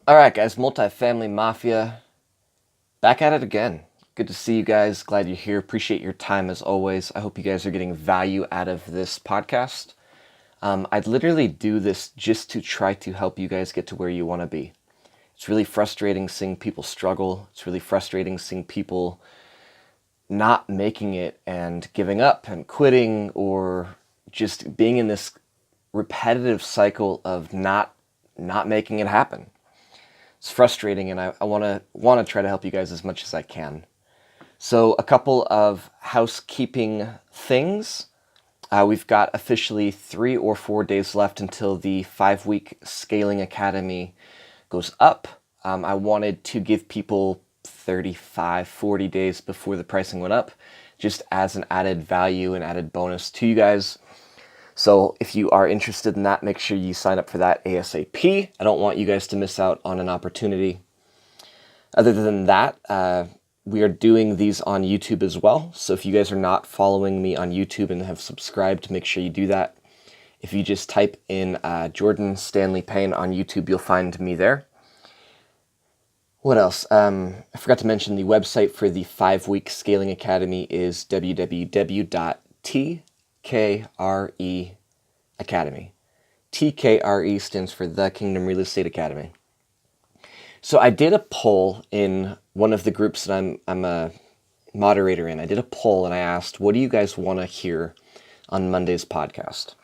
All right, guys, Multifamily Mafia, back at it again. Good to see you guys. Glad you're here. Appreciate your time as always. I hope you guys are getting value out of this podcast. I'd literally do this just to try to help you guys get to where you want to be. It's really frustrating seeing people struggle. It's really frustrating seeing people not making it and giving up and quitting or just being in this repetitive cycle of not making it happen. It's frustrating, and I want to try to help you guys as much as I can. So a couple of housekeeping things. We've got officially 3 or 4 days left until the 5-week Scaling Academy goes up. I wanted to give people 35, 40 days before the pricing went up, just as an added value and added bonus to you guys. So if you are interested in that, make sure you sign up for that ASAP. I don't want you guys to miss out on an opportunity. Other than that, we are doing these on YouTube as well. So if you guys are not following me on YouTube and have subscribed, make sure you do that. If you just type in Jordan Stanley Payne on YouTube, you'll find me there. What else? I forgot to mention the website for the 5-week Scaling Academy is www.TKRE Academy. TKRE stands for The Kingdom Real Estate Academy. So I did a poll in one of the groups that I'm a moderator in. I did a poll and I asked, what do you guys want to hear on Monday's podcast?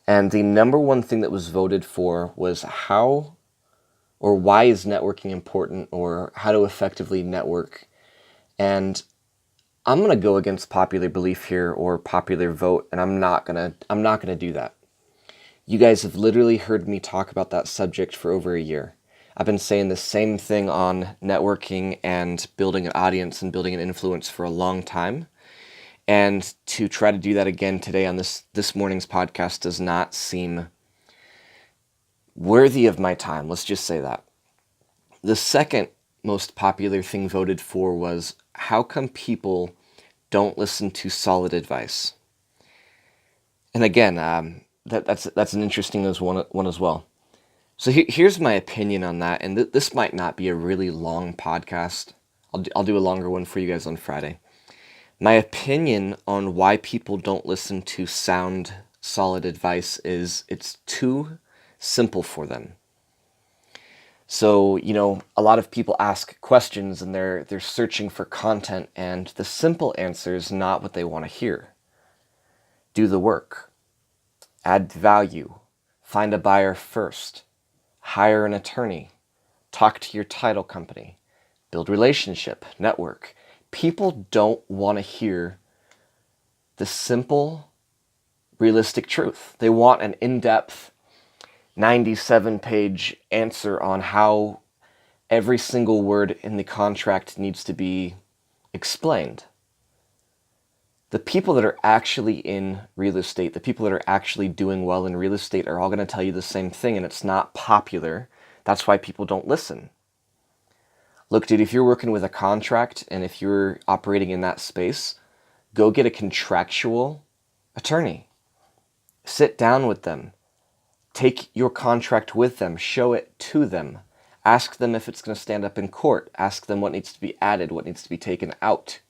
And the number one thing that was voted for was how or why is networking important, or how to effectively network. And I'm going to go against popular belief here or popular vote, and I'm not going to do that. You guys have literally heard me talk about that subject for over a year. I've been saying the same thing on networking and building an audience and building an influence for a long time. And to try to do that again today on this morning's podcast does not seem worthy of my time. Let's just say that. The second most popular thing voted for was, how come people don't listen to solid advice? And again, that's an interesting one as well. So here's my opinion on that, and this might not be a really long podcast. I'll do a longer one for you guys on Friday. My opinion on why people don't listen to sound, solid advice is it's too simple for them. So, a lot of people ask questions and they're searching for content, and the simple answer is not what they want to hear. Do the work. Add value. Find a buyer first. Hire an attorney. Talk to your title company. Build relationship. Network. People don't want to hear the simple, realistic truth. They want an in-depth 97-page answer on how every single word in the contract needs to be explained. The people that are actually in real estate, the people that are actually doing well in real estate are all going to tell you the same thing, and it's not popular. That's why people don't listen. Look, dude, if you're working with a contract and if you're operating in that space, go get a contractual attorney. Sit down with them. Take your contract with them. Show it to them. Ask them if it's going to stand up in court. Ask them what needs to be added, what needs to be taken out.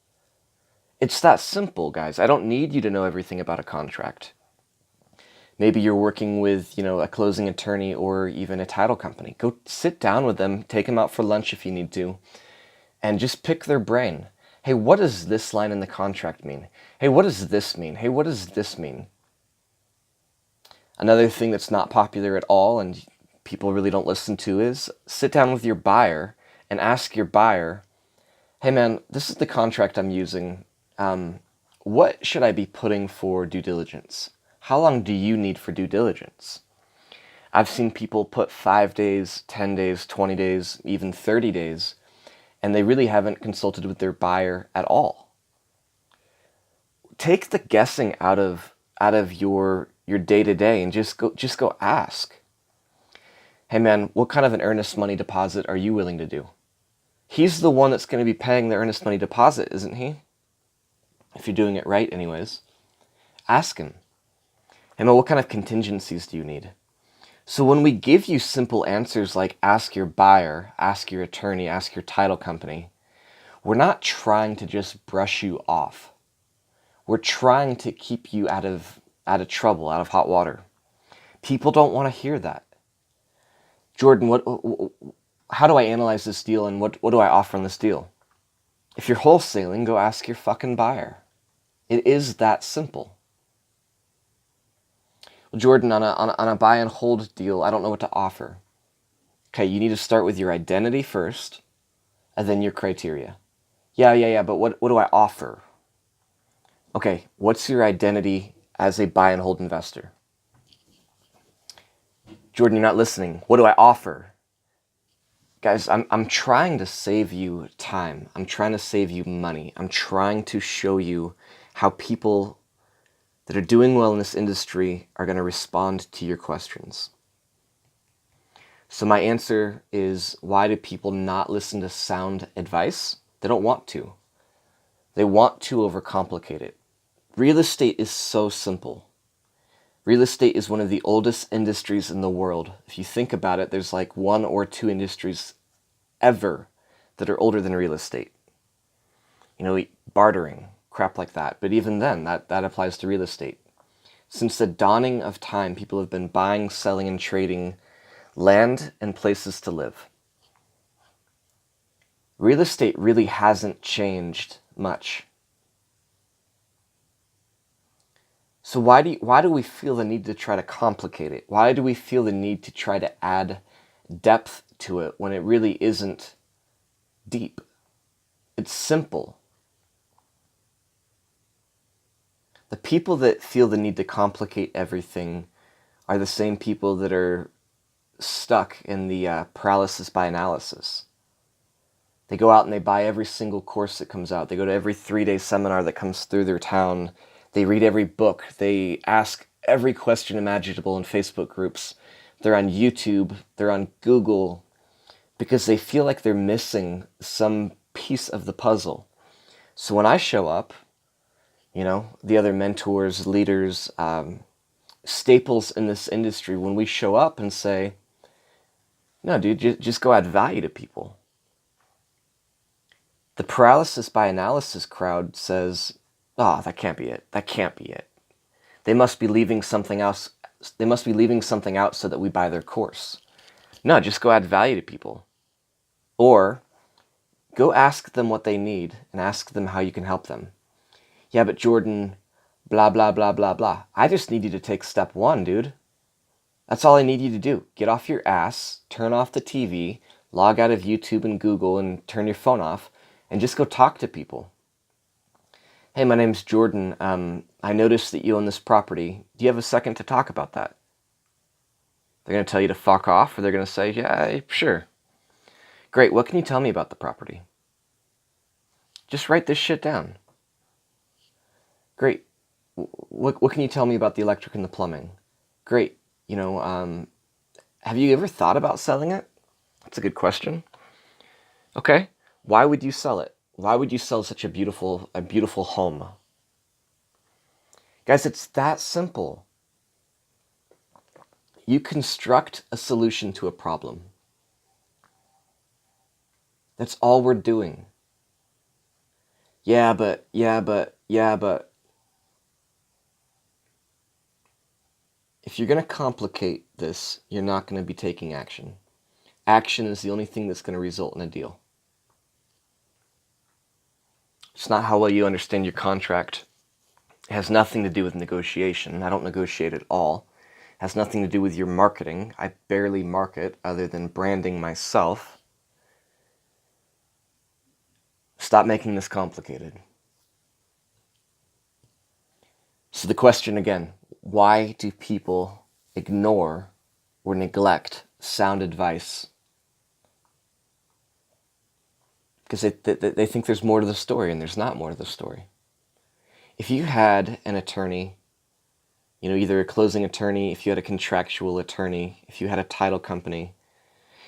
It's that simple, guys. I don't need you to know everything about a contract. Maybe you're working with, a closing attorney or even a title company. Go sit down with them, take them out for lunch if you need to, and just pick their brain. Hey, what does this line in the contract mean? Hey, what does this mean? Hey, what does this mean? Another thing that's not popular at all and people really don't listen to is sit down with your buyer and ask your buyer, hey man, this is the contract I'm using. What should I be putting for due diligence? How long do you need for due diligence? I've seen people put 5 days, 10 days, 20 days, even 30 days, and they really haven't consulted with their buyer at all. Take the guessing out of your day-to-day and just go ask. Hey man, what kind of an earnest money deposit are you willing to do? He's the one that's going to be paying the earnest money deposit, isn't he? If you're doing it right anyways. Ask him. Hey man, what kind of contingencies do you need? So when we give you simple answers like ask your buyer, ask your attorney, ask your title company, we're not trying to just brush you off. We're trying to keep you out of trouble, out of hot water. People don't want to hear that. Jordan, how do I analyze this deal and what do I offer on this deal? If you're wholesaling, go ask your fucking buyer. It is that simple. Well, Jordan, on a buy and hold deal, I don't know what to offer. Okay, you need to start with your identity first, and then your criteria. Yeah, but what do I offer? Okay, what's your identity as a buy and hold investor? Jordan, you're not listening. What do I offer? Guys, I'm trying to save you time. I'm trying to save you money. I'm trying to show you how people that are doing well in this industry are going to respond to your questions. So my answer is, why do people not listen to sound advice? They don't want to. They want to overcomplicate it. Real estate is so simple. Real estate is one of the oldest industries in the world. If you think about it, there's like one or two industries ever that are older than real estate. You know, bartering, crap like that. But even then, that applies to real estate. Since the dawning of time, people have been buying, selling, and trading land and places to live. Real estate really hasn't changed much. So why do we feel the need to try to complicate it? Why do we feel the need to try to add depth to it when it really isn't deep? It's simple. The people that feel the need to complicate everything are the same people that are stuck in the paralysis by analysis. They go out and they buy every single course that comes out. They go to every 3-day seminar that comes through their town. They read every book. They ask every question imaginable in Facebook groups. They're on YouTube. They're on Google because they feel like they're missing some piece of the puzzle. So when I show up, you know, the other mentors, leaders, staples in this industry, when we show up and say, no, dude, just go add value to people. The paralysis by analysis crowd says, oh, that can't be it. That can't be it. They must be leaving something else. They must be leaving something out so that we buy their course. No, just go add value to people. Or go ask them what they need and ask them how you can help them. Yeah, but Jordan, blah, blah, blah, blah, blah. I just need you to take step 1, dude. That's all I need you to do. Get off your ass, turn off the TV, log out of YouTube and Google and turn your phone off, and just go talk to people. Hey, my name's Jordan. I noticed that you own this property. Do you have a second to talk about that? They're going to tell you to fuck off, or they're going to say, yeah, sure. Great, what can you tell me about the property? Just write this shit down. Great. What can you tell me about the electric and the plumbing? Great. You know, have you ever thought about selling it? That's a good question. Okay. Why would you sell it? Why would you sell such a beautiful home? Guys, it's that simple. You construct a solution to a problem. That's all we're doing. Yeah, but. If you're going to complicate this, you're not going to be taking action. Action is the only thing that's going to result in a deal. It's not how well you understand your contract. It has nothing to do with negotiation. I don't negotiate at all. It has nothing to do with your marketing. I barely market other than branding myself. Stop making this complicated. So the question again, why do people ignore or neglect sound advice? Because they think there's more to the story, and there's not more to the story. If you had an attorney, you know, either a closing attorney, if you had a contractual attorney, if you had a title company,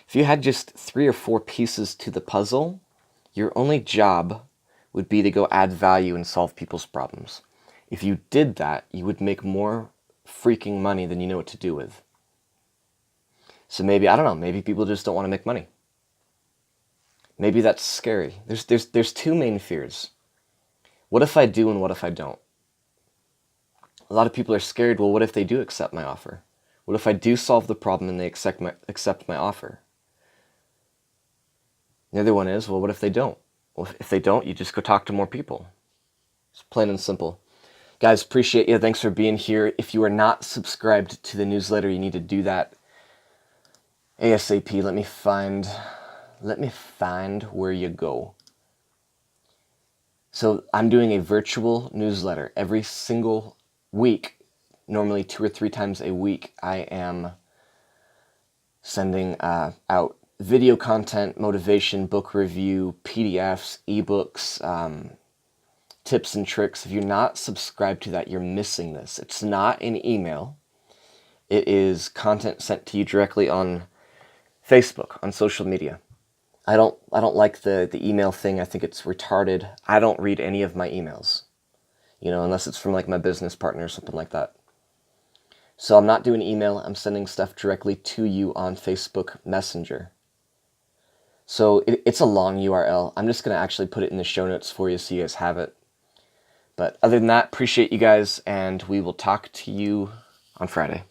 if you had just 3 or 4 pieces to the puzzle, your only job would be to go add value and solve people's problems. If you did that, you would make more freaking money than you know what to do with. So maybe, I don't know, maybe people just don't want to make money. Maybe that's scary. There's two main fears. What if I do and what if I don't? A lot of people are scared, well, what if they do accept my offer? What if I do solve the problem and they accept my offer? The other one is, well, what if they don't? Well, if they don't, you just go talk to more people. It's plain and simple. Guys, appreciate you. Thanks for being here. If you are not subscribed to the newsletter, you need to do that ASAP. Let me find where you go. So I'm doing a virtual newsletter every single week. Normally 2 or 3 times a week, I am sending out video content, motivation, book review, PDFs, ebooks, tips and tricks. If you're not subscribed to that, you're missing this. It's not an email. It is content sent to you directly on Facebook, on social media. I don't like the email thing. I think it's retarded. I don't read any of my emails, unless it's from like my business partner or something like that. So I'm not doing email. I'm sending stuff directly to you on Facebook Messenger. So it's a long URL. I'm just going to actually put it in the show notes for you so you guys have it. But other than that, appreciate you guys, and we will talk to you on Friday.